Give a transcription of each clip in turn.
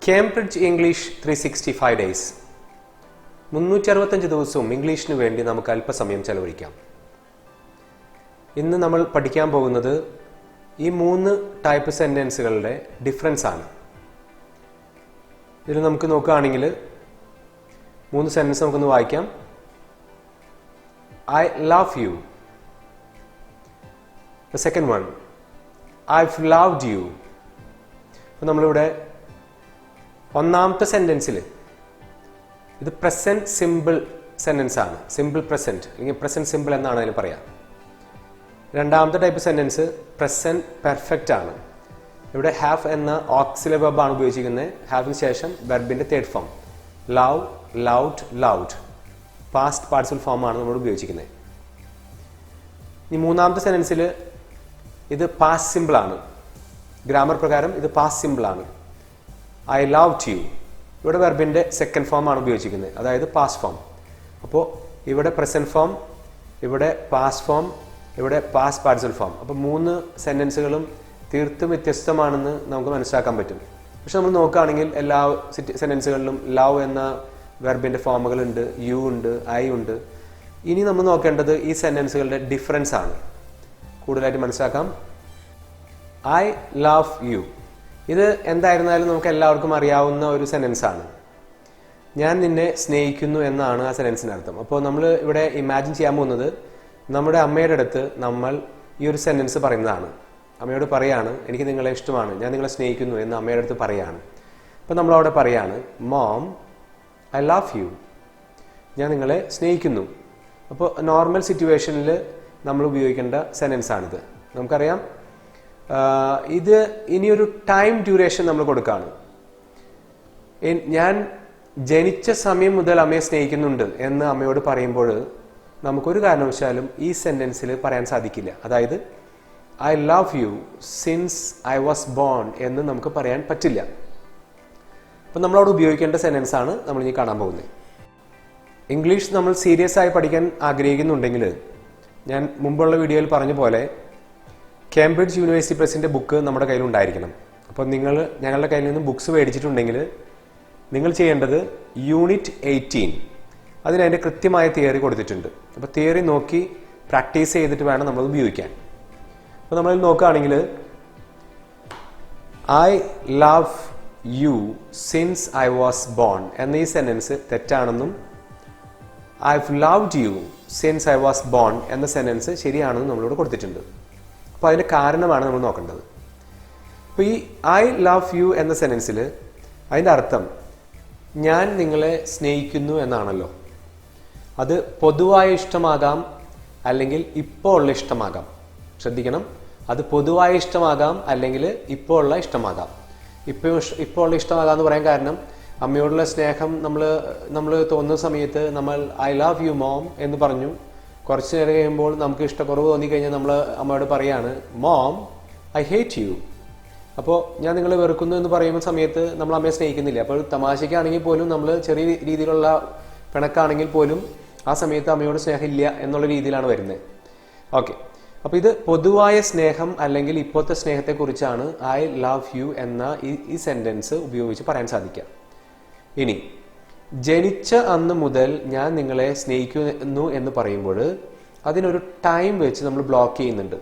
Cambridge English 365 days 365 ദിവസവും ഇംഗ്ലീഷിന് വേണ്ടി നമുക്ക് അല്പസമയം ചെലവഴിക്കാം. ഇന്ന് നമ്മൾ പഠിക്കാൻ പോകുന്നത് ഈ 3 ടൈപ്പ് സെന്റൻസുകളുടെ ഡിഫറൻസ് ആണ്. ഇതിൽ നമുക്ക് നോക്കുകയാണെങ്കിൽ 3 സെന്റൻസ് നമുക്കൊന്ന് വായിക്കാം. I love you. The second one, I've loved you. അപ്പോൾ നമ്മളിവിടെ ഒന്നാമത്തെ സെന്റൻസിൽ ഇത് പ്രസന്റ് സിമ്പിൾ സെന്റൻസ് ആണ്. സിമ്പിൾ പ്രസന്റ് അല്ലെങ്കിൽ പ്രസന്റ് സിമ്പിൾ എന്നാണ് അതിന് പറയാം. രണ്ടാമത്തെ ടൈപ്പ് സെന്റൻസ് പ്രസന്റ് പെർഫെക്റ്റ് ആണ്. ഇവിടെ ഹാവ് എന്ന ഓക്സിലറി വെർബ് ആണ് ഉപയോഗിച്ചിരിക്കുന്നത്. ഹാവിന് ശേഷം വെർബിന്റെ third form love, loved, loved past participle form ആണ് നമ്മൾ ഉപയോഗിച്ചിരിക്കുന്നത്. ഈ മൂന്നാമത്തെ സെന്റൻസിൽ ഇത് പാസ്റ്റ് സിമ്പിൾ ആണ്. ഗ്രാമർ പ്രകാരം ഇത് പാസ്റ്റ് സിമ്പിൾ ആണ്. ഐ ലവ്ഡ് യു ഇവിടെ വെർബിന്റെ സെക്കൻഡ് ഫോം ആണ് ഉപയോഗിച്ചിരിക്കുന്നത്, അതായത് പാസ്റ്റ് ഫോം. അപ്പോൾ ഇവിടെ പ്രസന്റ് ഫോം, ഇവിടെ പാസ്റ്റ് ഫോം, ഇവിടെ പാസ്റ്റ് പാർട്ടിസിപ്പൽ ഫോം. അപ്പോൾ 3 സെന്റൻസുകളും തീർത്തും വ്യത്യസ്തമാണെന്ന് നമുക്ക് മനസ്സിലാക്കാൻ പറ്റും. പക്ഷെ നമ്മൾ നോക്കുകയാണെങ്കിൽ എല്ലാ സെന്റൻസുകളിലും ലവ് എന്ന വെർബിന്റെ ഫോമുകൾ ഉണ്ട്, യു ഉണ്ട്, ഐ ഉണ്ട്. ഇനി നമ്മൾ നോക്കേണ്ടത് ഈ സെന്റൻസുകളുടെ ഡിഫറൻസ് ആണ്. കൂടുതലായിട്ട് മനസ്സിലാക്കാം. ഐ ലവ് യു ഇത് എന്തായിരുന്നാലും നമുക്ക് എല്ലാവർക്കും അറിയാവുന്ന ഒരു സെന്റൻസ് ആണ്. ഞാൻ നിന്നെ സ്നേഹിക്കുന്നു എന്നാണ് ആ സെന്റൻസിന് അർത്ഥം. അപ്പോൾ നമ്മൾ ഇവിടെ ഇമാജിൻ ചെയ്യാൻ പോകുന്നത് നമ്മുടെ അമ്മയുടെ അടുത്ത് നമ്മൾ ഈ ഒരു സെന്റൻസ് പറയുന്നതാണ്. അമ്മയോട് പറയാണ്, എനിക്ക് നിങ്ങളെ ഇഷ്ടമാണ്, ഞാൻ നിങ്ങളെ സ്നേഹിക്കുന്നു എന്ന് അമ്മയുടെ അടുത്ത് പറയാണ്. അപ്പോൾ നമ്മളവിടെ പറയാണ്, മോം ഐ ലവ് യു, ഞാൻ നിങ്ങളെ സ്നേഹിക്കുന്നു. അപ്പോൾ നോർമൽ സിറ്റുവേഷനിൽ നമ്മൾ ഉപയോഗിക്കേണ്ട സെന്റൻസ് ആണിത്. നമുക്കറിയാം ഇത് ഇനിയൊരു ടൈം ഡ്യൂറേഷൻ നമ്മൾ കൊടുക്കുകയാണ്. ഞാൻ ജനിച്ച സമയം മുതൽ അമ്മയെ സ്നേഹിക്കുന്നുണ്ട് എന്ന് അമ്മയോട് പറയുമ്പോൾ നമുക്കൊരു കാരണവശാലും ഈ സെന്റൻസിൽ പറയാൻ സാധിക്കില്ല. അതായത് I love you since I was bone എന്ന് നമുക്ക് പറയാൻ പറ്റില്ല. അപ്പം നമ്മളവിടെ ഉപയോഗിക്കേണ്ട സെന്റൻസ് ആണ് നമ്മൾ ഇനി കാണാൻ പോകുന്നത്. ഇംഗ്ലീഷ് നമ്മൾ സീരിയസ് ആയി പഠിക്കാൻ ആഗ്രഹിക്കുന്നുണ്ടെങ്കിൽ ഞാൻ മുമ്പുള്ള വീഡിയോയിൽ പറഞ്ഞ പോലെ കേംബ്രിഡ്ജ് യൂണിവേഴ്സിറ്റി പ്രസിന്റെ ബുക്ക് നമ്മുടെ കയ്യിൽ ഉണ്ടായിരിക്കണം. അപ്പോൾ നിങ്ങൾ ഞങ്ങളുടെ കയ്യിൽ നിന്ന് ബുക്സ് മേടിച്ചിട്ടുണ്ടെങ്കിൽ നിങ്ങൾ ചെയ്യേണ്ടത് യൂണിറ്റ് 18 അതിൻ്റെ കൃത്യമായ തിയറി കൊടുത്തിട്ടുണ്ട്. അപ്പോൾ തിയറി നോക്കി പ്രാക്ടീസ് ചെയ്തിട്ട് വേണം നമ്മൾ ഉപയോഗിക്കാൻ. അപ്പോൾ നമ്മൾ നോക്കുകയാണെങ്കിൽ I love you since I was born എന്ന ഈ സെന്റൻസ് തെറ്റാണെന്നും I've loved you since I was born എന്ന സെന്റൻസ് ശരിയാണെന്നും നമ്മളിവിടെ കൊടുത്തിട്ടുണ്ട്. അപ്പോൾ അതിൻ്റെ കാരണമാണ് നമ്മൾ നോക്കേണ്ടത്. അപ്പോൾ ഈ ഐ ലവ് യു എന്ന സെന്റൻസിൽ അതിൻ്റെ അർത്ഥം ഞാൻ നിങ്ങളെ സ്നേഹിക്കുന്നു എന്നാണല്ലോ. അത് പൊതുവായ ഇഷ്ടമാകാം, അല്ലെങ്കിൽ ഇപ്പോൾ ഉള്ള ഇഷ്ടമാകാം. ശ്രദ്ധിക്കണം, അത് പൊതുവായ ഇഷ്ടമാകാം, അല്ലെങ്കിൽ ഇപ്പോൾ ഉള്ള ഇഷ്ടമാകാം. ഇപ്പോൾ ഉള്ള ഇഷ്ടമാകാം എന്ന് പറയാൻ കാരണം അമ്മയോടുള്ള സ്നേഹം നമ്മൾ തോന്നുന്ന സമയത്ത് നമ്മൾ ഐ ലവ് യു മോം എന്ന് പറഞ്ഞു. കുറച്ച് നേരം കഴിയുമ്പോൾ നമുക്ക് ഇഷ്ടക്കുറവ് തോന്നിക്കഴിഞ്ഞാൽ നമ്മൾ അമ്മയോട് പറയാണ് മോം ഐ ഹേറ്റ് യു. അപ്പോൾ ഞാൻ നിങ്ങളെ വെറുക്കുന്നു എന്ന് പറയുന്ന സമയത്ത് നമ്മൾ അമ്മയെ സ്നേഹിക്കുന്നില്ല. അപ്പോൾ തമാശയ്ക്കാണെങ്കിൽ പോലും നമ്മൾ ചെറിയ രീതിയിലുള്ള പിണക്കാണെങ്കിൽ പോലും ആ സമയത്ത് അമ്മയോട് സ്നേഹമില്ല എന്നുള്ള രീതിയിലാണ് വരുന്നത്. ഓക്കെ, അപ്പോൾ ഇത് പൊതുവായ സ്നേഹം അല്ലെങ്കിൽ ഇപ്പോഴത്തെ സ്നേഹത്തെക്കുറിച്ചാണ് ഐ ലവ് യു എന്ന ഈ സെന്റൻസ് ഉപയോഗിച്ച് പറയാൻ സാധിക്കുക. ഇനി ജനിച്ച അന്ന് മുതൽ ഞാൻ നിങ്ങളെ സ്നേഹിക്കുന്നു എന്ന് പറയുമ്പോൾ അതിനൊരു ടൈം വെച്ച് നമ്മൾ ബ്ലോക്ക് ചെയ്യുന്നുണ്ട്.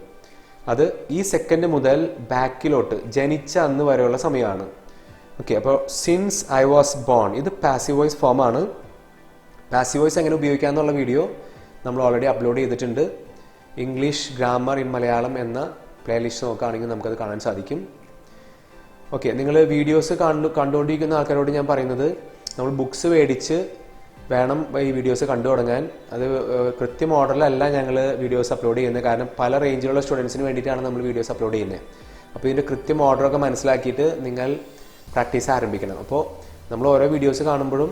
അത് ഈ സെക്കൻഡ് മുതൽ ബാക്കിലോട്ട് ജനിച്ച അന്ന് വരെയുള്ള സമയമാണ്. ഓക്കെ, അപ്പോൾ സിൻസ് ഐ വാസ് ബോൺ ഇത് പാസീവ് വോയിസ് ഫോമാണ്. പാസീവ് വോയിസ് എങ്ങനെ ഉപയോഗിക്കാമെന്നുള്ള വീഡിയോ നമ്മൾ ഓൾറെഡി അപ്ലോഡ് ചെയ്തിട്ടുണ്ട്. ഇംഗ്ലീഷ് ഗ്രാമർ ഇൻ മലയാളം എന്ന പ്ലേലിസ്റ്റ് നോക്കുകയാണെങ്കിൽ നമുക്കത് കാണാൻ സാധിക്കും. ഓക്കെ, നിങ്ങൾ വീഡിയോസ് കണ്ടുകൊണ്ടിരിക്കുന്ന ആൾക്കാരോട് ഞാൻ പറയുന്നത് നമ്മൾ ബുക്സ് മേടിച്ച് വേണം ഈ വീഡിയോസ് കണ്ടു തുടങ്ങാൻ. അത് കൃത്യം ഓർഡറിലല്ല ഞങ്ങൾ വീഡിയോസ് അപ്ലോഡ് ചെയ്യുന്നത്. കാരണം പല റേഞ്ചിലുള്ള സ്റ്റുഡൻസിന് വേണ്ടിയിട്ടാണ് നമ്മൾ വീഡിയോസ് അപ്ലോഡ് ചെയ്യുന്നത്. അപ്പോൾ ഇതിൻ്റെ കൃത്യം ഓർഡറൊക്കെ മനസ്സിലാക്കിയിട്ട് നിങ്ങൾ പ്രാക്ടീസ് ആരംഭിക്കണം. അപ്പോൾ നമ്മൾ ഓരോ വീഡിയോസ് കാണുമ്പോഴും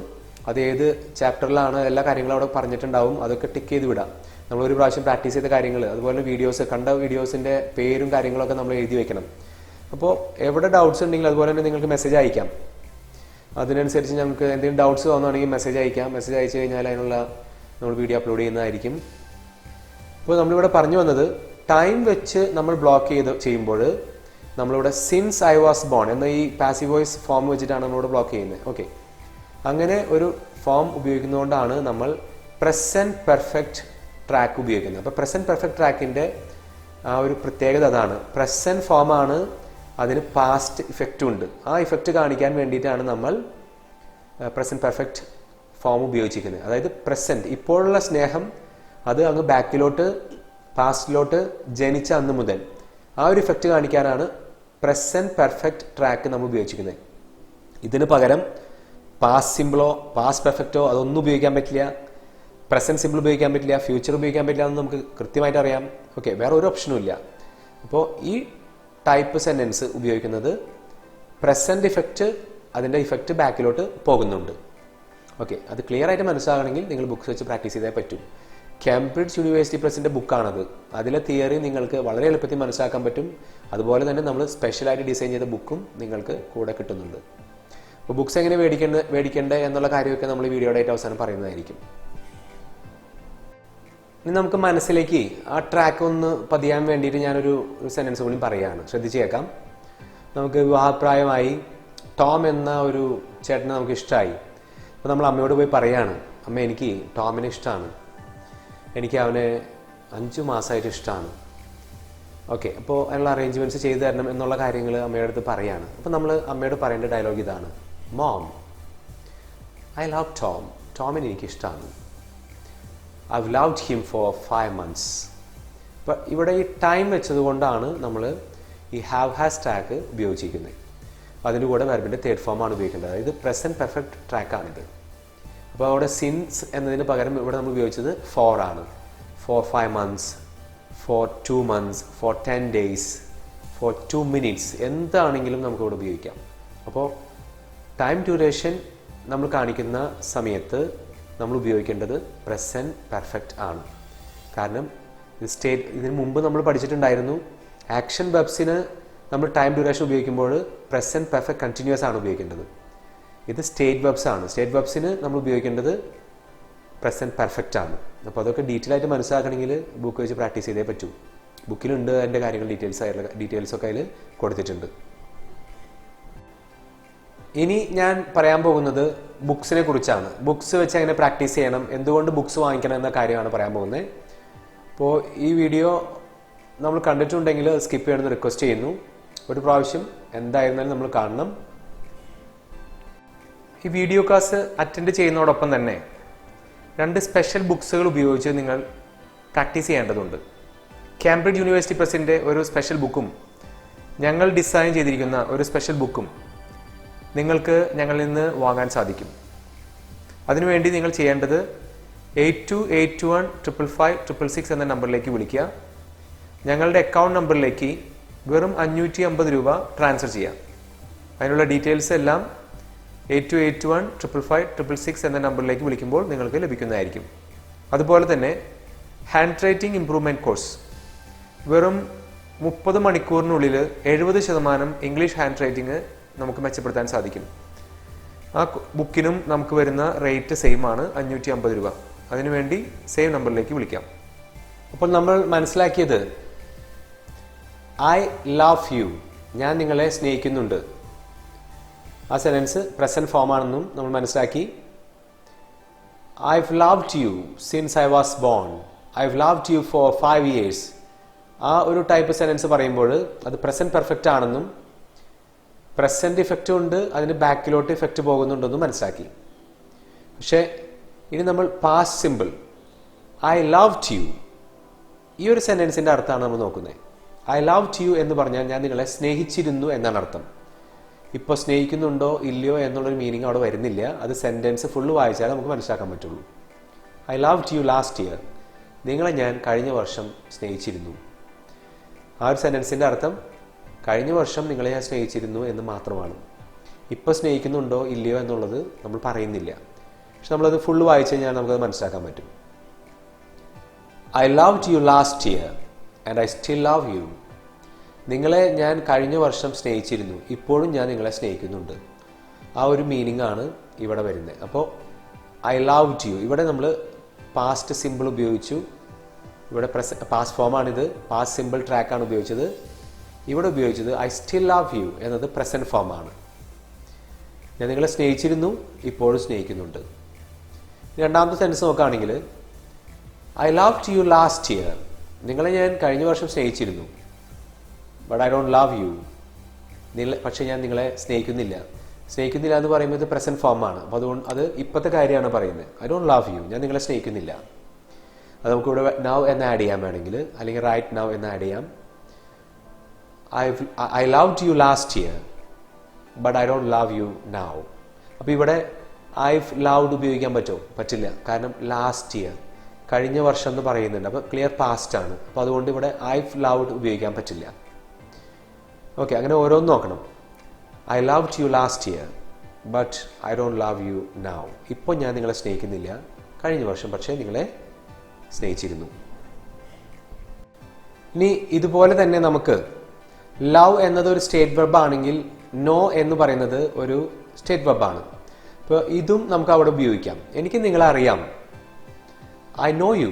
അത് ഏത് ചാപ്റ്ററിലാണ് എല്ലാ കാര്യങ്ങളും അവിടെ പറഞ്ഞിട്ടുണ്ടാവും, അതൊക്കെ ടിക്ക് ചെയ്ത് വിടാം. നമ്മളൊരു പ്രാവശ്യം പ്രാക്ടീസ് ചെയ്ത കാര്യങ്ങൾ, അതുപോലെ വീഡിയോസ് കണ്ട വീഡിയോസിൻ്റെ പേരും കാര്യങ്ങളൊക്കെ നമ്മൾ എഴുതി വെക്കണം. അപ്പോൾ എവിടെ ഡൗട്ട്സ് ഉണ്ടെങ്കിൽ അതുപോലെ തന്നെ നിങ്ങൾക്ക് മെസ്സേജ് അയക്കാം. അതിനനുസരിച്ച് നമുക്ക് എന്തെങ്കിലും ഡൗട്ട്സ് തോന്നുകയാണെങ്കിൽ മെസ്സേജ് അയക്കാം. മെസ്സേജ് അയച്ചു കഴിഞ്ഞാൽ അതിനുള്ള നമ്മൾ വീഡിയോ അപ്ലോഡ് ചെയ്യുന്നതായിരിക്കും. അപ്പോൾ നമ്മളിവിടെ പറഞ്ഞു വന്നത് ടൈം വെച്ച് നമ്മൾ ബ്ലോക്ക് ചെയ്യുമ്പോൾ നമ്മളിവിടെ സിൻസ് ഐ വാസ് ബോൺ എന്ന ഈ പാസീവ് വോയിസ് ഫോം വെച്ചിട്ടാണ് നമ്മളിവിടെ ബ്ലോക്ക് ചെയ്യുന്നത്. ഓക്കെ, അങ്ങനെ ഒരു ഫോം ഉപയോഗിക്കുന്നതുകൊണ്ടാണ് നമ്മൾ പ്രസൻറ്റ് പെർഫെക്റ്റ് ട്രാക്ക് ഉപയോഗിക്കുന്നത്. അപ്പോൾ പ്രസൻറ്റ് പെർഫെക്റ്റ് ട്രാക്കിൻ്റെ ആ ഒരു പ്രത്യേകത അതാണ്. പ്രസൻറ്റ് ഫോമാണ്, അതിന് പാസ്റ്റ് ഇഫക്റ്റും ഉണ്ട്. ആ ഇഫക്റ്റ് കാണിക്കാൻ വേണ്ടിയിട്ടാണ് നമ്മൾ പ്രസൻറ്റ് പെർഫെക്റ്റ് ഫോം ഉപയോഗിച്ചിരിക്കുന്നത്. അതായത് പ്രസൻറ്റ് ഇപ്പോഴുള്ള സ്നേഹം അത് അങ്ങ് ബാക്കിലോട്ട് പാസ്റ്റിലോട്ട് ജനിച്ച അന്ന് മുതൽ ആ ഒരു ഇഫക്റ്റ് കാണിക്കാനാണ് പ്രസൻറ്റ് പെർഫെക്റ്റ് ട്രാക്ക് നമ്മൾ ഉപയോഗിച്ചിരിക്കുന്നത്. ഇതിന് പകരം പാസ്റ്റ് സിമ്പിളോ പാസ്റ്റ് പെർഫെക്റ്റോ അതൊന്നും ഉപയോഗിക്കാൻ പറ്റില്ല, പ്രസൻറ്റ് സിമ്പിൾ ഉപയോഗിക്കാൻ പറ്റില്ല, ഫ്യൂച്ചർ ഉപയോഗിക്കാൻ പറ്റില്ല എന്ന് നമുക്ക് കൃത്യമായിട്ട് അറിയാം. ഓക്കെ, വേറെ ഒരു ഓപ്ഷനും ഇല്ല. അപ്പോൾ ഈ ടൈപ്പ് സെൻറ്റൻസ് ഉപയോഗിക്കുന്നത് പ്രസൻറ്റ് ഇഫക്റ്റ് അതിൻ്റെ ഇഫക്റ്റ് ബാക്കിലോട്ട് പോകുന്നുണ്ട്. ഓക്കെ, അത് ക്ലിയർ ആയിട്ട് മനസ്സിലാകണമെങ്കിൽ നിങ്ങൾ ബുക്സ് വെച്ച് പ്രാക്ടീസ് ചെയ്തേ പറ്റും. കേംബ്രിഡ്ജ് യൂണിവേഴ്സിറ്റി പ്രസിൻ്റെ ബുക്കാണത്. അതിലെ തിയറി നിങ്ങൾക്ക് വളരെ എളുപ്പത്തിൽ മനസ്സിലാക്കാൻ പറ്റും. അതുപോലെ തന്നെ നമ്മൾ സ്പെഷ്യലായിട്ട് ഡിസൈൻ ചെയ്ത ബുക്കും നിങ്ങൾക്ക് കൂടെ കിട്ടുന്നുണ്ട്. അപ്പോൾ ബുക്സ് എങ്ങനെ മേടിക്കേണ്ടത് എന്നുള്ള കാര്യമൊക്കെ നമ്മൾ ഈ വീഡിയോയുടെ ആയിട്ട് അവസാനം പറയുന്നതായിരിക്കും. ഇനി നമുക്ക് മനസ്സിലേക്ക് ആ ട്രാക്ക് ഒന്ന് പതിയാൻ വേണ്ടിയിട്ട് ഞാനൊരു സെൻറ്റൻസ് കൂടി പറയുകയാണ്, ശ്രദ്ധിച്ച് കേൾക്കാം. നമുക്ക് വിവാഹപ്രായമായി ടോം എന്ന ഒരു ചേട്ടനെ നമുക്ക് ഇഷ്ടമായി. അപ്പോൾ നമ്മൾ അമ്മയോട് പോയി പറയാണ്, അമ്മ എനിക്ക് ടോമിനെ ഇഷ്ടമാണ്, എനിക്ക് അവനെ 5 മാസമായിട്ട് ഇഷ്ടമാണ്. ഓക്കെ, അപ്പോൾ അതിനുള്ള അറേഞ്ച്മെൻറ്റ്സ് ചെയ്തു തരണം എന്നുള്ള കാര്യങ്ങൾ അമ്മയുടെ അടുത്ത് പറയാണ്. അപ്പോൾ നമ്മൾ അമ്മയോട് പറയേണ്ട ഡയലോഗ് ഇതാണ്: മോം, ഐ ലവ് ടോം, ടോമിനെ എനിക്ക് ഇഷ്ടമാണ്. I've loved him for 5 months. അപ്പം ഇവിടെ ഈ ടൈം വെച്ചത് കൊണ്ടാണ് നമ്മൾ ഈ ഹാവ് ഹാസ് ട്രാക്ക് ഉപയോഗിച്ചിരിക്കുന്നത്. അതിൻ്റെ കൂടെ വെർബിൻ്റെ തേർഡ് ഫോമാണ് ഉപയോഗിക്കേണ്ടത്. അതായത് പ്രസൻറ്റ് പെർഫെക്റ്റ് ട്രാക്കാണിത്. അപ്പോൾ അവിടെ സിൻസ് എന്നതിന് പകരം ഇവിടെ നമ്മൾ ഉപയോഗിച്ചത് ഫോർ ആണ്. For 5 months, for 2 months, for 10 days, for 2 minutes, എന്താണെങ്കിലും നമുക്ക് ഇവിടെ ഉപയോഗിക്കാം. അപ്പോൾ ടൈം ഡ്യൂറേഷൻ നമ്മൾ കാണിക്കുന്ന സമയത്ത് നമ്മൾ ഉപയോഗിക്കേണ്ടത് പ്രസൻറ്റ് പെർഫെക്റ്റ് ആണ്. കാരണം ഇതിന് മുമ്പ് നമ്മൾ പഠിച്ചിട്ടുണ്ടായിരുന്നു, ആക്ഷൻ വെർബ്സിന് നമ്മൾ ടൈം ഡ്യൂറേഷൻ ഉപയോഗിക്കുമ്പോൾ പ്രസൻറ്റ് പെർഫെക്റ്റ് കണ്ടിന്യൂസ് ആണ് ഉപയോഗിക്കേണ്ടത്. ഇത് സ്റ്റേറ്റ് വെർബ്സ് ആണ്. സ്റ്റേറ്റ് വെർബ്സിന് നമ്മൾ ഉപയോഗിക്കേണ്ടത് പ്രസൻറ്റ് പെർഫെക്റ്റ് ആണ്. അപ്പോൾ അതൊക്കെ ഡീറ്റെയിൽ ആയിട്ട് മനസ്സിലാക്കണമെങ്കിൽ ബുക്ക് വെച്ച് പ്രാക്ടീസ് ചെയ്തേ പറ്റൂ. ബുക്കിലുണ്ട് അതിൻ്റെ കാര്യങ്ങൾ, ഡീറ്റെയിൽസൊക്കെ അതിൽ കൊടുത്തിട്ടുണ്ട്. ഇനി ഞാൻ പറയാൻ പോകുന്നത് ബുക്സിനെ കുറിച്ചാണ്. ബുക്സ് വെച്ച് എങ്ങനെ പ്രാക്ടീസ് ചെയ്യണം, എന്തുകൊണ്ട് ബുക്സ് വാങ്ങിക്കണം എന്ന കാര്യമാണ് പറയാൻ പോകുന്നത്. അപ്പോൾ ഈ വീഡിയോ നമ്മൾ കണ്ടിട്ടുണ്ടെങ്കിൽ സ്കിപ്പ് ചെയ്യണമെന്ന് റിക്വസ്റ്റ് ചെയ്യുന്നു. ഒരു പ്രാവശ്യം എന്തായിരുന്നാലും നമ്മൾ കാണണം. ഈ വീഡിയോ ക്ലാസ് അറ്റൻഡ് ചെയ്യുന്നതോടൊപ്പം തന്നെ 2 സ്പെഷ്യൽ ബുക്സുകൾ ഉപയോഗിച്ച് നിങ്ങൾ പ്രാക്ടീസ് ചെയ്യേണ്ടതുണ്ട്. കേംബ്രിഡ്ജ് യൂണിവേഴ്സിറ്റി പ്രസിൻ്റെ ഒരു സ്പെഷ്യൽ ബുക്കും ഞങ്ങൾ ഡിസൈൻ ചെയ്തിരിക്കുന്ന ഒരു സ്പെഷ്യൽ ബുക്കും നിങ്ങൾക്ക് ഞങ്ങളിൽ നിന്ന് വാങ്ങാൻ സാധിക്കും. അതിനുവേണ്ടി നിങ്ങൾ ചെയ്യേണ്ടത് 82815556 എന്ന നമ്പറിലേക്ക് വിളിക്കുക. ഞങ്ങളുടെ അക്കൗണ്ട് നമ്പറിലേക്ക് വെറും 550 രൂപ ട്രാൻസ്ഫർ ചെയ്യാം. അതിനുള്ള ഡീറ്റെയിൽസ് എല്ലാം 82815556 എന്ന നമ്പറിലേക്ക് വിളിക്കുമ്പോൾ നിങ്ങൾക്ക് ലഭിക്കുന്നതായിരിക്കും. അതുപോലെ തന്നെ ഹാൻഡ് റൈറ്റിംഗ് ഇംപ്രൂവ്മെൻറ്റ് കോഴ്സ്, വെറും 30 മണിക്കൂറിനുള്ളിൽ 70% ഇംഗ്ലീഷ് ഹാൻഡ് റൈറ്റിംഗ് നമുക്ക് മെച്ചപ്പെടുത്താൻ സാധിക്കും. ആ ബുക്കിനും നമുക്ക് വരുന്ന റേറ്റ് സെയിം ആണ്, 550 രൂപ. അതിനുവേണ്ടി സെയിം നമ്പറിലേക്ക് വിളിക്കാം. അപ്പോൾ നമ്മൾ മനസ്സിലാക്കിയത് ഐ ലവ് യു, ഞാൻ നിങ്ങളെ സ്നേഹിക്കുന്നുണ്ട്. ആ സെൻറ്റൻസ് പ്രസൻറ്റ് ഫോമാണെന്നും നമ്മൾ മനസ്സിലാക്കി. I've loved you since I was born. I've loved you for 5 years. ആ ഒരു ടൈപ്പ് സെൻറ്റൻസ് പറയുമ്പോൾ അത് പ്രസൻറ്റ് പെർഫെക്റ്റ് ആണെന്നും പ്രസൻറ്റ് ഇഫക്റ്റും ഉണ്ട്, അതിന് ബാക്കിലോട്ട് ഇഫക്റ്റ് പോകുന്നുണ്ടെന്നും മനസ്സിലാക്കി. പക്ഷേ ഇനി നമ്മൾ past simple I loved U, ഈ ഒരു സെൻറ്റൻസിൻ്റെ അർത്ഥമാണ് നമ്മൾ നോക്കുന്നത്. ഐ ലവ്ഡ് യു എന്ന് പറഞ്ഞാൽ ഞാൻ നിങ്ങളെ സ്നേഹിച്ചിരുന്നു എന്നാണ് അർത്ഥം. ഇപ്പോൾ സ്നേഹിക്കുന്നുണ്ടോ ഇല്ലയോ എന്നുള്ളൊരു മീനിങ് അവിടെ വരുന്നില്ല. അത് സെൻറ്റൻസ് ഫുള്ള് വായിച്ചാൽ നമുക്ക് മനസ്സിലാക്കാൻ പറ്റുള്ളൂ. I loved U last year, നിങ്ങളെ ഞാൻ കഴിഞ്ഞ വർഷം സ്നേഹിച്ചിരുന്നു. ആ ഒരു സെൻറ്റൻസിൻ്റെ അർത്ഥം കഴിഞ്ഞ വർഷം നിങ്ങളെ ഞാൻ സ്നേഹിച്ചിരുന്നു എന്ന് മാത്രമാണ്. ഇപ്പോൾ സ്നേഹിക്കുന്നുണ്ടോ ഇല്ലയോ എന്നുള്ളത് നമ്മൾ പറയുന്നില്ല. പക്ഷെ നമ്മളത് ഫുള്ള് വായിച്ചു കഴിഞ്ഞാൽ നമുക്കത് മനസ്സിലാക്കാൻ പറ്റും. I loved U last year and I still love you. നിങ്ങളെ ഞാൻ കഴിഞ്ഞ വർഷം സ്നേഹിച്ചിരുന്നു, ഇപ്പോഴും ഞാൻ നിങ്ങളെ സ്നേഹിക്കുന്നുണ്ട്. ആ ഒരു മീനിങ് ആണ് ഇവിടെ വരുന്നത്. അപ്പോൾ ഐ ലവ്ഡ് യു, ഇവിടെ നമ്മൾ പാസ്റ്റ് സിമ്പിൾ ഉപയോഗിച്ചു. ഇവിടെ പാസ്റ്റ് ഫോമാണിത്, പാസ്റ്റ് സിമ്പിൾ ട്രാക്കാണ് ഉപയോഗിച്ചത്. ഇവിടെ ഉപയോഗിച്ചത് ഐ സ്റ്റിൽ ലവ് യു എന്നത് പ്രസന്റ് ഫോം ആണ്. ഞാൻ നിങ്ങളെ സ്നേഹിച്ചിരുന്നു, ഇപ്പോഴും സ്നേഹിക്കുന്നുണ്ട്. രണ്ടാമത്തെ സെൻറ്റൻസ് നോക്കുകയാണെങ്കിൽ I loved U last year. നിങ്ങളെ ഞാൻ കഴിഞ്ഞ വർഷം സ്നേഹിച്ചിരുന്നു. But I don't love you. പക്ഷേ ഞാൻ നിങ്ങളെ സ്നേഹിക്കുന്നില്ല. സ്നേഹിക്കുന്നില്ല എന്ന് പറയുമ്പോൾ ഇത് പ്രസന്റ് ഫോം ആണ്. അപ്പോൾ അതുകൊണ്ട് അത് ഇപ്പോഴത്തെ കാര്യമാണ് പറയുന്നത്. ഐ ഡോണ്ട് ലവ് യു, ഞാൻ നിങ്ങളെ സ്നേഹിക്കുന്നില്ല. നമുക്കിവിടെ നൗ എന്ന് ആഡ് ചെയ്യാൻ വേണമെങ്കിൽ, അല്ലെങ്കിൽ റൈറ്റ് നൗ എന്ന് ആഡ് ചെയ്യാം. I loved U last year but I don't love you now. അപ്പോൾ ഇവിടെ ഐവ് ലവ്ഡ് ഉപയോഗിക്കാൻ പറ്റുമോ? പറ്റില്ല. കാരണം ലാസ്റ്റ് ഇയർ, കഴിഞ്ഞ വർഷം എന്ന് പറയുന്നുണ്ട്. അപ്പോൾ ക്ലിയർ പാസ്റ്റ് ആണ്. അപ്പോൾ അതുകൊണ്ട് ഇവിടെ ഐവ് ലവ്ഡ് ഉപയോഗിക്കാൻ പറ്റില്ല. ഓക്കെ, അങ്ങനെ ഓരോന്ന് നോക്കണം. I loved U last year but I don't love you now. ഇപ്പോൾ ഞാൻ നിങ്ങളെ സ്നേഹിക്കുന്നില്ല, കഴിഞ്ഞ വർഷം പക്ഷേ നിങ്ങളെ സ്നേഹിച്ചിരുന്നു. ഇനി ഇതുപോലെ തന്നെ നമുക്ക് ലവ് എന്നത് ഒരു സ്റ്റേറ്റ് വെർബ് ആണെങ്കിൽ നോ എന്ന് പറയുന്നത് ഒരു സ്റ്റേറ്റ് വെർബ് ആണ്. അപ്പോൾ ഇതും നമുക്ക് അവിടെ ഉപയോഗിക്കാം. എനിക്ക് നിങ്ങളെ അറിയാം, ഐ നോ യു.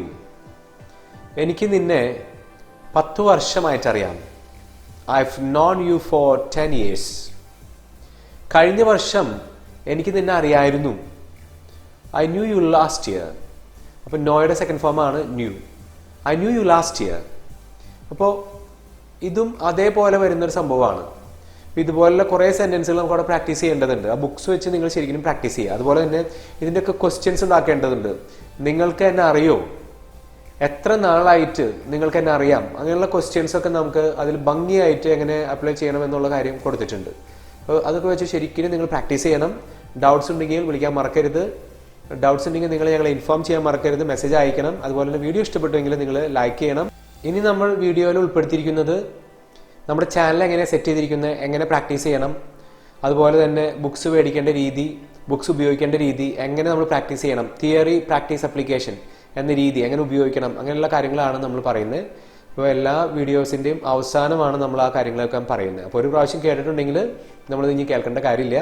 എനിക്ക് നിന്നെ 10 വർഷമായിട്ടറിയാം, I've known you for 10 years. കഴിഞ്ഞ വർഷം എനിക്ക് നിന്നെ അറിയായിരുന്നു, I knew you last year. അപ്പോൾ നോയുടെ സെക്കൻഡ് ഫോം ആണ് knew. I knew you last year. അപ്പോൾ ഇതും അതേപോലെ വരുന്നൊരു സംഭവമാണ്. അപ്പോൾ ഇതുപോലുള്ള കുറേ സെൻറ്റൻസുകൾ നമുക്ക് അവിടെ പ്രാക്ടീസ് ചെയ്യേണ്ടതുണ്ട്. ആ ബുക്സ് വെച്ച് നിങ്ങൾ ശരിക്കും പ്രാക്ടീസ് ചെയ്യുക. അതുപോലെ തന്നെ ഇതിൻ്റെയൊക്കെ ക്വസ്റ്റ്യൻസ് ഉണ്ടാക്കേണ്ടതുണ്ട്. നിങ്ങൾക്ക് എന്നെ അറിയോ, എത്ര നാളായിട്ട് നിങ്ങൾക്ക് എന്നെ അറിയാം, അങ്ങനെയുള്ള ക്വസ്റ്റ്യൻസ് ഒക്കെ നമുക്ക് അതിൽ ഭംഗിയായിട്ട് എങ്ങനെ അപ്ലൈ ചെയ്യണം എന്നുള്ള കാര്യം കൊടുത്തിട്ടുണ്ട്. അപ്പോൾ അതൊക്കെ വെച്ച് ശരിക്കും നിങ്ങൾ പ്രാക്ടീസ് ചെയ്യണം. ഡൗട്ട്സ് ഉണ്ടെങ്കിൽ വിളിക്കാൻ മറക്കരുത്. ഡൗട്ട്സ് ഉണ്ടെങ്കിൽ നിങ്ങൾ ഞങ്ങളെ ഇൻഫോം ചെയ്യാൻ മറക്കരുത്, മെസ്സേജ് അയക്കണം. അതുപോലെ തന്നെ വീഡിയോ ഇഷ്ടപ്പെട്ടുവെങ്കിൽ നിങ്ങൾ ലൈക്ക് ചെയ്യണം. ഇനി നമ്മൾ വീഡിയോയിൽ ഉൾപ്പെടുത്തിയിരിക്കുന്നത് നമ്മുടെ ചാനൽ എങ്ങനെ സെറ്റ് ചെയ്തിരിക്കുന്നത്, എങ്ങനെ പ്രാക്ടീസ് ചെയ്യണം, അതുപോലെ തന്നെ ബുക്സ് മേടിക്കേണ്ട രീതി, ബുക്സ് ഉപയോഗിക്കേണ്ട രീതി, എങ്ങനെ നമ്മൾ പ്രാക്ടീസ് ചെയ്യണം, തിയറി പ്രാക്ടീസ് അപ്ലിക്കേഷൻ എന്ന രീതി എങ്ങനെ ഉപയോഗിക്കണം, അങ്ങനെയുള്ള കാര്യങ്ങളാണ് നമ്മൾ പറയുന്നത്. അപ്പോൾ എല്ലാ വീഡിയോസിൻ്റെയും അവസാനമാണ് നമ്മൾ ആ കാര്യങ്ങളൊക്കെ പറയുന്നത്. അപ്പോൾ ഒരു പ്രാവശ്യം കേട്ടിട്ടുണ്ടെങ്കിൽ നമ്മളിത് ഇനി കേൾക്കേണ്ട കാര്യമില്ല.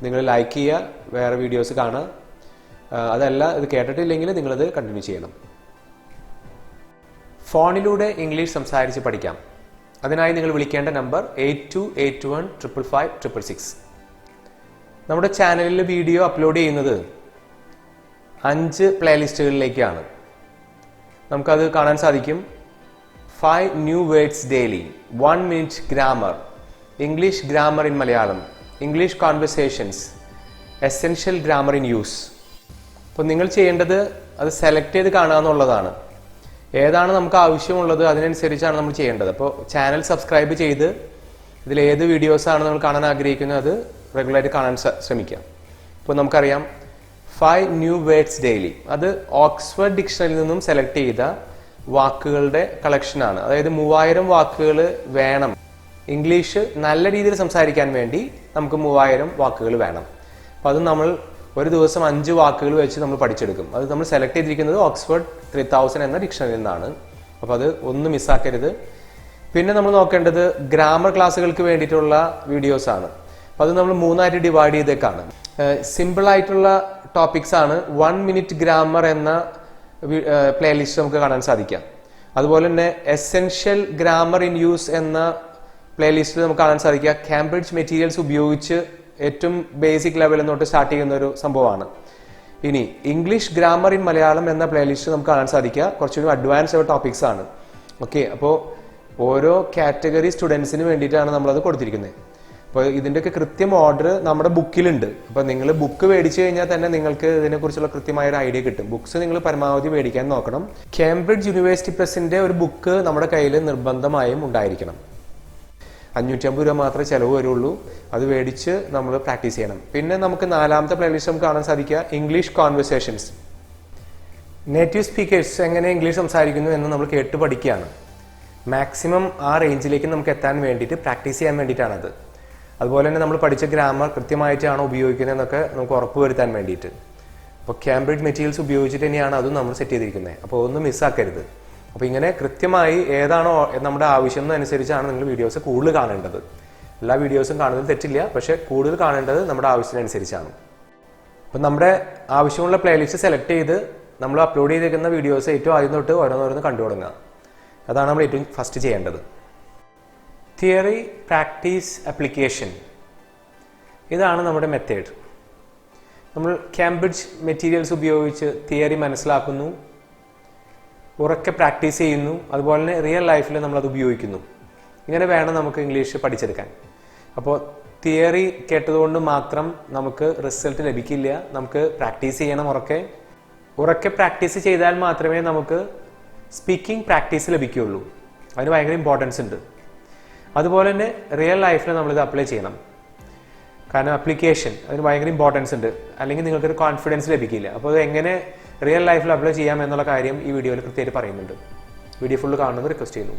നിങ്ങൾ ലൈക്ക് ചെയ്യുക, വേറെ വീഡിയോസ് കാണുക. അതല്ല, ഇത് കേട്ടിട്ടില്ലെങ്കിൽ നിങ്ങളത് കണ്ടിന്യൂ ചെയ്യണം. ഫോണിലൂടെ ഇംഗ്ലീഷ് സംസാരിച്ച് പഠിക്കാം. അതിനായി നിങ്ങൾ വിളിക്കേണ്ട നമ്പർ 82815556. നമ്മുടെ ചാനലിൽ വീഡിയോ അപ്ലോഡ് ചെയ്യുന്നത് 5 പ്ലേലിസ്റ്റുകളിലേക്കാണ്. നമുക്കത് കാണാൻ സാധിക്കും. 5 new words daily, 1 minute grammar, English grammar in Malayalam, English conversations, essential grammar in use. അപ്പോൾ നിങ്ങൾ ചെയ്യേണ്ടത് അത് സെലക്ട് ചെയ്ത് കാണുക എന്നുള്ളതാണ്. ഏതാണ് നമുക്ക് ആവശ്യമുള്ളത് അതിനനുസരിച്ചാണ് നമ്മൾ ചെയ്യേണ്ടത്. അപ്പോൾ ചാനൽ സബ്സ്ക്രൈബ് ചെയ്ത് ഇതിൽ ഏത് വീഡിയോസാണ് നമ്മൾ കാണാൻ ആഗ്രഹിക്കുന്നത് അത് റെഗുലറായിട്ട് കാണാൻ ശ്രമിക്കാം. ഇപ്പോൾ നമുക്കറിയാം 5 new words daily. അത് ഓക്സ്ഫോർഡ് ഡിക്ഷണറിയിൽ നിന്നും സെലക്ട് ചെയ്ത വാക്കുകളുടെ കളക്ഷനാണ്. അതായത് 3000 വാക്കുകൾ വേണം. ഇംഗ്ലീഷ് നല്ല രീതിയിൽ സംസാരിക്കാൻ വേണ്ടി നമുക്ക് 3000 വാക്കുകൾ വേണം. അപ്പോൾ അത് നമ്മൾ ഒരു ദിവസം 5 വാക്കുകൾ വെച്ച് നമ്മൾ പഠിച്ചെടുക്കും. അത് നമ്മൾ സെലക്ട് ചെയ്തിരിക്കുന്നത് ഓക്സ്ഫോർഡ് 3000 എന്ന ഡിക്ഷണറിയിൽ നിന്നാണ്. അപ്പോൾ അത് ഒന്നും മിസ്സാക്കരുത്. പിന്നെ നമ്മൾ നോക്കേണ്ടത് ഗ്രാമർ ക്ലാസ്സുകൾക്ക് വേണ്ടിയിട്ടുള്ള വീഡിയോസാണ്. അപ്പോൾ അത് നമ്മൾ 3ആയിട്ട് ഡിവൈഡ് ചെയ്തേക്കാണ്. സിമ്പിളായിട്ടുള്ള ടോപ്പിക്സ് ആണ്. 1 minute ഗ്രാമർ എന്ന പ്ലേലിസ്റ്റ് നമുക്ക് കാണാൻ സാധിക്കാം. അതുപോലെ തന്നെ എസെൻഷ്യൽ ഗ്രാമർ ഇൻ യൂസ് എന്ന പ്ലേലിസ്റ്റിൽ നമുക്ക് കാണാൻ സാധിക്കുക. കാംബ്രിഡ്ജ് മെറ്റീരിയൽസ് ഉപയോഗിച്ച് ഏറ്റവും ബേസിക് ലെവലിൽ തൊട്ട് സ്റ്റാർട്ട് ചെയ്യുന്ന ഒരു സംഭവമാണ്. ഇനി ഇംഗ്ലീഷ് ഗ്രാമർ ഇൻ മലയാളം എന്ന പ്ലേലിസ്റ്റ് നമുക്ക് കാണാൻ സാധിക്കുക. കുറച്ചുകൂടി അഡ്വാൻസ് ടോപ്പിക്സ് ആണ്. ഓക്കെ, അപ്പോൾ ഓരോ കാറ്റഗറി സ്റ്റുഡൻസിന് വേണ്ടിയിട്ടാണ് നമ്മളത് കൊടുത്തിരിക്കുന്നത്. അപ്പോൾ ഇതിൻ്റെയൊക്കെ കൃത്യം ഓർഡർ നമ്മുടെ ബുക്കിലുണ്ട്. അപ്പോൾ നിങ്ങൾ ബുക്ക് മേടിച്ചു കഴിഞ്ഞാൽ തന്നെ നിങ്ങൾക്ക് ഇതിനെക്കുറിച്ചുള്ള കൃത്യമായ ഒരു ഐഡിയ കിട്ടും. ബുക്സ് നിങ്ങൾ പരമാവധി മേടിക്കാൻ നോക്കണം. കേംബ്രിഡ്ജ് യൂണിവേഴ്സിറ്റി പ്രസിന്റെ ഒരു ബുക്ക് നമ്മുടെ കയ്യിൽ നിർബന്ധമായും ഉണ്ടായിരിക്കണം. 550 രൂപ മാത്രമേ ചിലവ് വരുള്ളൂ. അത് മേടിച്ച് നമ്മൾ പ്രാക്ടീസ് ചെയ്യണം. പിന്നെ നമുക്ക് 4ാമത്തെ പ്ലേലിസ്റ്റ് നമുക്ക് കാണാൻ സാധിക്കുക ഇംഗ്ലീഷ് കോൺവെർസേഷൻസ്. നേറ്റീവ് സ്പീക്കേഴ്സ് എങ്ങനെ ഇംഗ്ലീഷ് സംസാരിക്കുന്നു എന്ന് നമ്മൾ കേട്ട് പഠിക്കുകയാണ്. മാക്സിമം ആ റേഞ്ചിലേക്ക് നമുക്ക് എത്താൻ വേണ്ടിയിട്ട് പ്രാക്ടീസ് ചെയ്യാൻ വേണ്ടിയിട്ടാണത്. അതുപോലെ തന്നെ നമ്മൾ പഠിച്ച ഗ്രാമർ കൃത്യമായിട്ടാണോ ഉപയോഗിക്കുന്നതെന്നൊക്കെ നമുക്ക് ഉറപ്പ് വരുത്താൻ വേണ്ടിയിട്ട്. അപ്പോൾ കാംബ്രിഡ്ജ് മെറ്റീരിയൽസ് ഉപയോഗിച്ചിട്ട് തന്നെയാണ് അതും നമ്മൾ സെറ്റ് ചെയ്തിരിക്കുന്നത്. അപ്പോൾ ഒന്നും മിസ്സാക്കരുത്. അപ്പോൾ ഇങ്ങനെ കൃത്യമായി ഏതാണോ നമ്മുടെ ആവശ്യം എന്നനുസരിച്ചാണ് നിങ്ങൾ വീഡിയോസ് കൂടുതൽ കാണേണ്ടത്. എല്ലാ വീഡിയോസും കാണുന്നതിൽ തെറ്റില്ല, പക്ഷേ കൂടുതൽ കാണേണ്ടത് നമ്മുടെ ആവശ്യത്തിനനുസരിച്ചാണ്. അപ്പം നമ്മുടെ ആവശ്യമുള്ള പ്ലേലിസ്റ്റ് സെലക്ട് ചെയ്ത് നമ്മൾ അപ്ലോഡ് ചെയ്തിരിക്കുന്ന വീഡിയോസ് ഏറ്റവും ആദ്യം തൊട്ട് ഓരോന്നോരോന്ന് കണ്ടു തുടങ്ങുക. അതാണ് നമ്മൾ ഏറ്റവും ഫസ്റ്റ് ചെയ്യേണ്ടത്. Theory, practice, application. ഇതാണ് നമ്മുടെ മെത്തേഡ്. നമ്മൾ കാംബ്രിഡ്ജ് മെറ്റീരിയൽസ് ഉപയോഗിച്ച് തിയറി മനസ്സിലാക്കുന്നു, ഉറക്കെ പ്രാക്ടീസ് ചെയ്യുന്നു, അതുപോലെ തന്നെ റിയൽ ലൈഫിൽ നമ്മളത് ഉപയോഗിക്കുന്നു. ഇങ്ങനെ വേണം നമുക്ക് ഇംഗ്ലീഷ് പഠിച്ചെടുക്കാൻ. അപ്പോൾ തിയറി കേട്ടതുകൊണ്ട് മാത്രം നമുക്ക് റിസൾട്ട് ലഭിക്കില്ല. നമുക്ക് പ്രാക്ടീസ് ചെയ്യണം. ഉറക്കെ പ്രാക്ടീസ് ചെയ്താൽ മാത്രമേ നമുക്ക് സ്പീക്കിംഗ് പ്രാക്ടീസ് ലഭിക്കുകയുള്ളൂ. അതിന് ഭയങ്കര ഇമ്പോർട്ടൻസ് ഉണ്ട്. അതുപോലെ തന്നെ റിയൽ ലൈഫിൽ നമ്മളിത് അപ്ലൈ ചെയ്യണം. കാരണം ആപ്ലിക്കേഷൻ അതിന് ഭയങ്കര ഇമ്പോർട്ടൻസ് ഉണ്ട്. അല്ലെങ്കിൽ നിങ്ങൾക്കൊരു കോൺഫിഡൻസ് ലഭിക്കില്ല. അപ്പോൾ അത് എങ്ങനെ റിയൽ ലൈഫിൽ അപ്ലൈ ചെയ്യാം എന്നുള്ള കാര്യം ഈ വീഡിയോയിൽ കൃത്യമായിട്ട് പറയുന്നുണ്ട്. വീഡിയോ ഫുള്ള് കാണുന്നത് റിക്വസ്റ്റ് ചെയ്യുന്നു.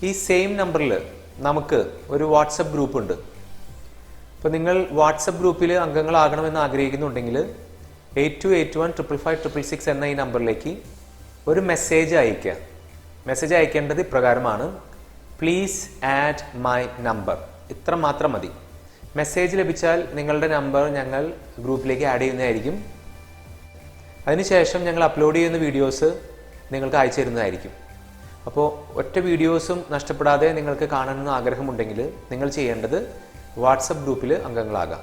ഈ സെയിം നമ്പറിൽ നമുക്ക് ഒരു വാട്സപ്പ് ഗ്രൂപ്പ് ഉണ്ട്. അപ്പോൾ നിങ്ങൾ വാട്സപ്പ് ഗ്രൂപ്പിൽ അംഗങ്ങളാകണമെന്ന് ആഗ്രഹിക്കുന്നുണ്ടെങ്കിൽ 82815556 എന്ന ഈ നമ്പറിലേക്ക് ഒരു മെസ്സേജ് അയയ്ക്കുക. മെസ്സേജ് അയക്കേണ്ടത് ഇപ്രകാരമാണ്: പ്ലീസ് ആഡ് മൈ നമ്പർ. ഇത്ര മാത്രം മതി. മെസ്സേജ് ലഭിച്ചാൽ നിങ്ങളുടെ നമ്പർ ഞങ്ങൾ ഗ്രൂപ്പിലേക്ക് ആഡ് ചെയ്യുന്നതായിരിക്കും. അതിനുശേഷം ഞങ്ങൾ അപ്ലോഡ് ചെയ്യുന്ന വീഡിയോസ് നിങ്ങൾക്ക് അയച്ചു തരുന്നതായിരിക്കും. അപ്പോൾ ഒറ്റ വീഡിയോസും നഷ്ടപ്പെടാതെ നിങ്ങൾക്ക് കാണണമെന്ന് ആഗ്രഹമുണ്ടെങ്കിൽ നിങ്ങൾ ചെയ്യേണ്ടത് വാട്സപ്പ് ഗ്രൂപ്പിൽ അംഗങ്ങളാകാം.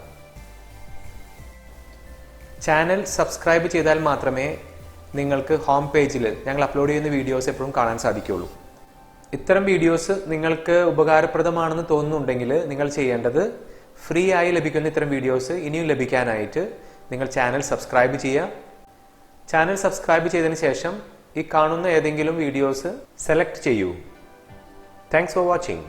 ചാനൽ സബ്സ്ക്രൈബ് ചെയ്താൽ മാത്രമേ നിങ്ങൾക്ക് ഹോം പേജിൽ ഞങ്ങൾ അപ്ലോഡ് ചെയ്യുന്ന വീഡിയോസ് എപ്പോഴും കാണാൻ സാധിക്കുകയുള്ളൂ. ഇത്തരം വീഡിയോസ് നിങ്ങൾക്ക് ഉപകാരപ്രദമാണെന്ന് തോന്നുന്നുണ്ടെങ്കിൽ നിങ്ങൾ ചെയ്യേണ്ടത് ഫ്രീ ആയി ലഭിക്കുന്ന ഇത്തരം വീഡിയോസ് ഇനിയും ലഭിക്കാനായിട്ട് നിങ്ങൾ ചാനൽ സബ്സ്ക്രൈബ് ചെയ്യുക. ചാനൽ സബ്സ്ക്രൈബ് ചെയ്തതിന് ശേഷം ഈ കാണുന്ന ഏതെങ്കിലും വീഡിയോസ് സെലക്ട് ചെയ്യൂ. Thanks for watching.